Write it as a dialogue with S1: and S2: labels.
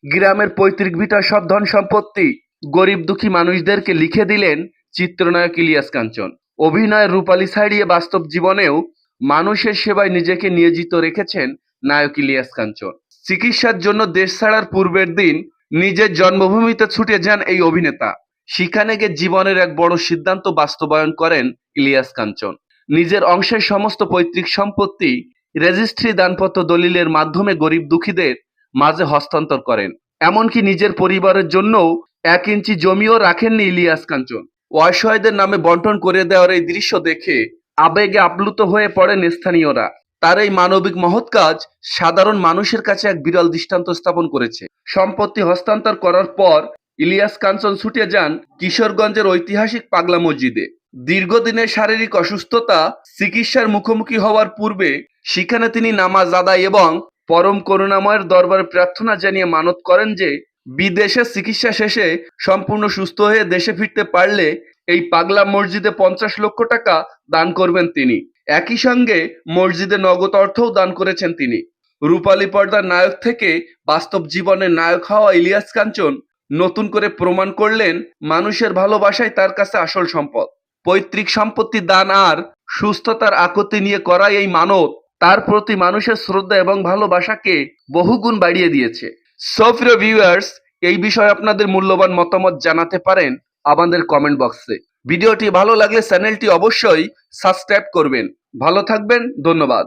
S1: গ্রামের পৈতৃক ভিটার সব ধন সম্পত্তি গরিব দুঃখী মানুষদেরকে লিখে দিলেন চিত্রনায়ক ইলিয়াস কাঞ্চন। অভিনয়ের রূপালী ছাড়িয়ে বাস্তব জীবনেও মানুষের সেবায় নিজেকে নিয়োজিত রেখেছেন নায়ক ইলিয়াস কাঞ্চন। চিকিৎসার জন্য দেশ ছাড়ার পূর্বের দিন নিজের জন্মভূমিতে ছুটে যান এই অভিনেতা। সেখানে গিয়ে জীবনের এক বড় সিদ্ধান্ত বাস্তবায়ন করেন ইলিয়াস কাঞ্চন। নিজের অংশের সমস্ত পৈতৃক সম্পত্তি রেজিস্ট্রি দানপত্র দলিলের মাধ্যমে গরিব দুঃখীদের মাঝে হস্তান্তর করেন। এমনকি নিজের পরিবারের জন্যও 1 ইঞ্চি জমিও রাখেননি ইলিয়াস কাঞ্চন। অসহায়দের নামে বন্টন করে দেওয়ার এই দৃশ্য দেখে আবেগে আপ্লুত হয়ে পড়েন স্থানীয়রা। তার এই মানবিক মহৎ কাজ সাধারণ মানুষের কাছে এক বিরল দৃষ্টান্ত স্থাপন করেছে। সম্পত্তি হস্তান্তর করার পর ইলিয়াস কাঞ্চন ছুটে যান কিশোরগঞ্জের ঐতিহাসিক পাগলা মসজিদে। দীর্ঘদিনের শারীরিক অসুস্থতা চিকিৎসার মুখোমুখি হওয়ার পূর্বে সেখানে তিনি নামাজ আদায় এবং পরম করুণাময়ের দরবারে প্রার্থনা জানিয়ে মানত করেন যে বিদেশে চিকিৎসা শেষে সম্পূর্ণ সুস্থ হয়ে দেশে ফিরতে পারলে এই পাগলা মসজিদে 50 লক্ষ টাকা দান করবেন তিনি। একই সঙ্গে মসজিদে নগদ অর্থও দান করেছেন তিনি। রূপালী পর্দার নায়ক থেকে বাস্তব জীবনের নায়ক হওয়া ইলিয়াস কাঞ্চন নতুন করে প্রমাণ করলেন মানুষের ভালোবাসাই তার কাছে আসল সম্পদ। পৈতৃক সম্পত্তি দান আর সুস্থতার আকুতি নিয়ে করা এই মানত তার প্রতি মানুষের শ্রদ্ধা এবং ভালোবাসাকে বহুগুণ বাড়িয়ে দিয়েছে। সো প্রিয় ভিউয়ার্স, এই বিষয়ে আপনাদের মূল্যবান মতামত জানাতে পারেন আমাদের কমেন্ট বক্সে। ভিডিওটি ভালো লাগলে চ্যানেলটি অবশ্যই সাবস্ক্রাইব করবেন। ভালো থাকবেন, ধন্যবাদ।